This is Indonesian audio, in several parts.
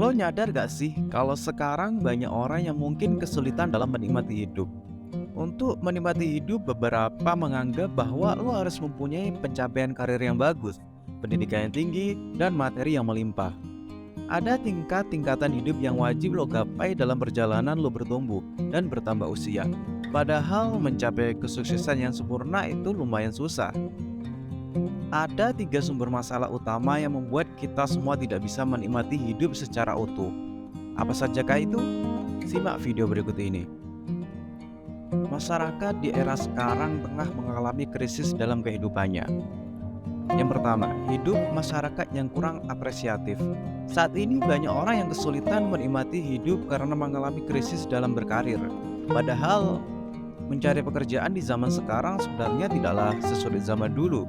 Lo nyadar gak sih kalau sekarang banyak orang yang mungkin kesulitan dalam menikmati hidup? Untuk menikmati hidup, beberapa menganggap bahwa lo harus mempunyai pencapaian karir yang bagus, pendidikan yang tinggi, dan materi yang melimpah. Ada tingkat-tingkatan hidup yang wajib lo gapai dalam perjalanan lo bertumbuh dan bertambah usia. Padahal mencapai kesuksesan yang sempurna itu lumayan susah. Ada tiga sumber masalah utama yang membuat kita semua tidak bisa menikmati hidup secara utuh. Apa sajakah itu? Simak video berikut ini. Masyarakat di era sekarang tengah mengalami krisis dalam kehidupannya. Yang pertama, hidup masyarakat yang kurang apresiatif. Saat ini banyak orang yang kesulitan menikmati hidup karena mengalami krisis dalam berkarir. Padahal mencari pekerjaan di zaman sekarang sebenarnya tidaklah sesulit zaman dulu.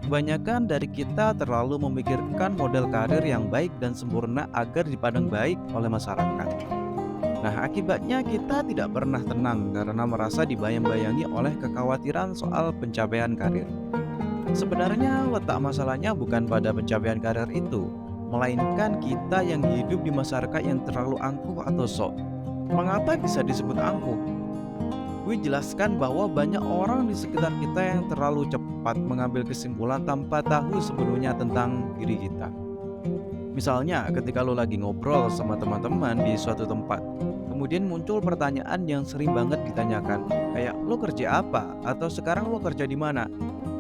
Kebanyakan dari kita terlalu memikirkan model karir yang baik dan sempurna agar dipandang baik oleh masyarakat. Nah, akibatnya kita tidak pernah tenang karena merasa dibayang-bayangi oleh kekhawatiran soal pencapaian karir. Sebenarnya letak masalahnya bukan pada pencapaian karir itu, melainkan kita yang hidup di masyarakat yang terlalu angkuh atau sok. Mengapa bisa disebut angkuh? Gue jelaskan bahwa banyak orang di sekitar kita yang terlalu cepat mengambil kesimpulan tanpa tahu sepenuhnya tentang diri kita. Misalnya ketika lo lagi ngobrol sama teman-teman di suatu tempat, kemudian muncul pertanyaan yang sering banget ditanyakan, kayak lo kerja apa? Atau sekarang lo kerja di mana?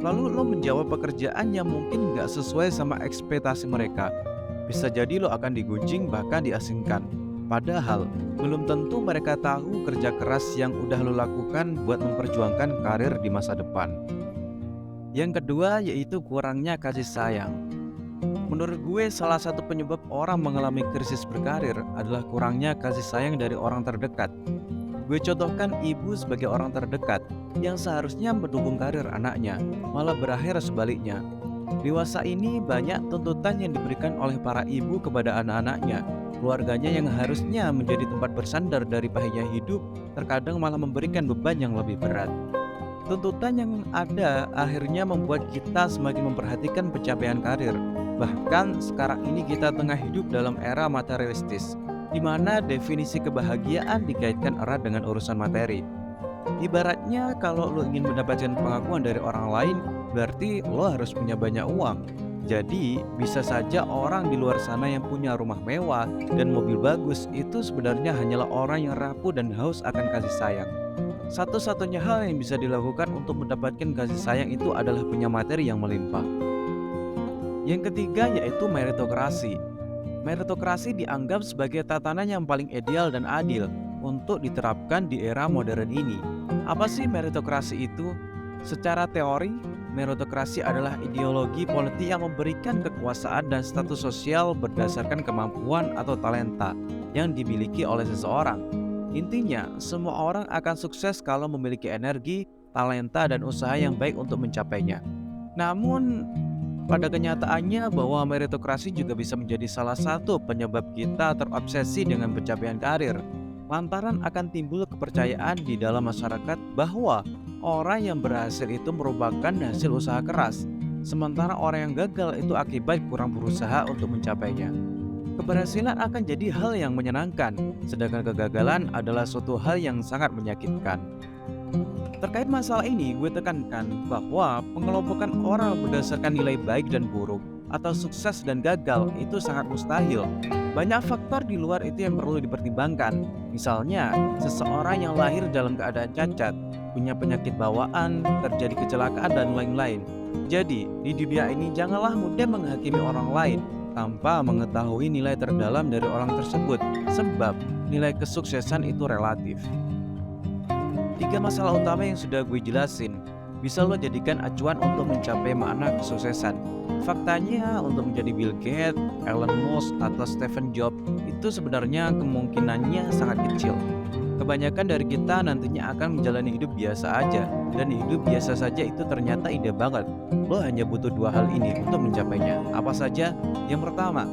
Lalu lo menjawab pekerjaan yang mungkin gak sesuai sama ekspektasi mereka. Bisa jadi lo akan digunjing bahkan diasingkan. Padahal belum tentu mereka tahu kerja keras yang udah lo lakukan buat memperjuangkan karir di masa depan. Yang kedua yaitu kurangnya kasih sayang. Menurut gue salah satu penyebab orang mengalami krisis berkarir adalah kurangnya kasih sayang dari orang terdekat. Gue contohkan ibu sebagai orang terdekat yang seharusnya mendukung karir anaknya, malah berakhir sebaliknya. Dewasa ini banyak tuntutan yang diberikan oleh para ibu kepada anak-anaknya. Keluarganya yang harusnya menjadi tempat bersandar dari pahitnya hidup, terkadang malah memberikan beban yang lebih berat. Tuntutan yang ada akhirnya membuat kita semakin memperhatikan pencapaian karir. Bahkan sekarang ini kita tengah hidup dalam era materialistis, di mana definisi kebahagiaan dikaitkan erat dengan urusan materi. Ibaratnya kalau lo ingin mendapatkan pengakuan dari orang lain, berarti lo harus punya banyak uang. Jadi bisa saja orang di luar sana yang punya rumah mewah dan mobil bagus itu sebenarnya hanyalah orang yang rapuh dan haus akan kasih sayang. Satu-satunya hal yang bisa dilakukan untuk mendapatkan kasih sayang itu adalah punya materi yang melimpah. Yang ketiga yaitu meritokrasi. Meritokrasi dianggap sebagai tatanan yang paling ideal dan adil untuk diterapkan di era modern ini. Apa sih meritokrasi itu? Secara teori, meritokrasi adalah ideologi politik yang memberikan kekuasaan dan status sosial berdasarkan kemampuan atau talenta yang dimiliki oleh seseorang. Intinya, semua orang akan sukses kalau memiliki energi, talenta, dan usaha yang baik untuk mencapainya. Namun, pada kenyataannya bahwa meritokrasi juga bisa menjadi salah satu penyebab kita terobsesi dengan pencapaian karir. Lantaran akan timbul kepercayaan di dalam masyarakat bahwa orang yang berhasil itu merupakan hasil usaha keras, sementara orang yang gagal itu akibat kurang berusaha untuk mencapainya. Keberhasilan akan jadi hal yang menyenangkan, sedangkan kegagalan adalah suatu hal yang sangat menyakitkan. Terkait masalah ini, gue tekankan bahwa pengelompokan orang berdasarkan nilai baik dan buruk atau sukses dan gagal itu sangat mustahil. Banyak faktor di luar itu yang perlu dipertimbangkan. Misalnya, seseorang yang lahir dalam keadaan cacat, punya penyakit bawaan, terjadi kecelakaan, dan lain-lain. Jadi, di dunia ini janganlah mudah menghakimi orang lain tanpa mengetahui nilai terdalam dari orang tersebut, sebab nilai kesuksesan itu relatif. Tiga masalah utama yang sudah gue jelasin bisa lo jadikan acuan untuk mencapai makna kesuksesan. Faktanya untuk menjadi Bill Gates, Elon Musk, atau Stephen Jobs itu sebenarnya kemungkinannya sangat kecil. Kebanyakan dari kita nantinya akan menjalani hidup biasa aja, dan hidup biasa saja itu ternyata indah banget. Lo hanya butuh dua hal ini untuk mencapainya. Apa saja? Yang pertama,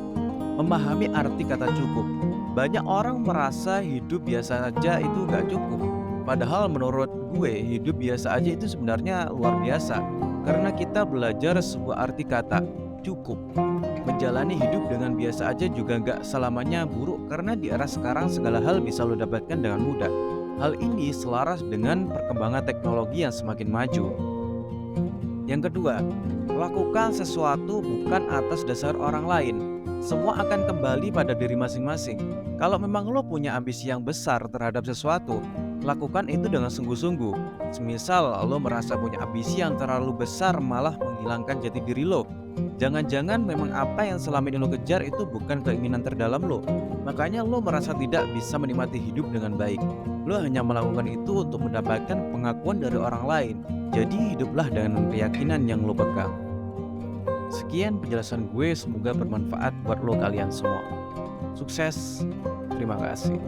memahami arti kata cukup. Banyak orang merasa hidup biasa saja itu gak cukup. Padahal menurut gue hidup biasa aja itu sebenarnya luar biasa, karena kita belajar sebuah arti kata cukup. Menjalani hidup dengan biasa aja juga nggak selamanya buruk, karena di era sekarang segala hal bisa lo dapatkan dengan mudah. Hal ini selaras dengan perkembangan teknologi yang semakin maju. Yang kedua, lakukan sesuatu bukan atas dasar orang lain. Semua akan kembali pada diri masing-masing. Kalau memang lo punya ambisi yang besar terhadap sesuatu, lakukan itu dengan sungguh-sungguh. Semisal lo merasa punya ambisi yang terlalu besar malah menghilangkan jati diri lo. Jangan-jangan memang apa yang selama ini lo kejar itu bukan keinginan terdalam lo. Makanya lo merasa tidak bisa menikmati hidup dengan baik. Lo hanya melakukan itu untuk mendapatkan pengakuan dari orang lain. Jadi hiduplah dengan keyakinan yang lo pegang. Sekian penjelasan gue, semoga bermanfaat buat lo kalian semua. Sukses, terima kasih.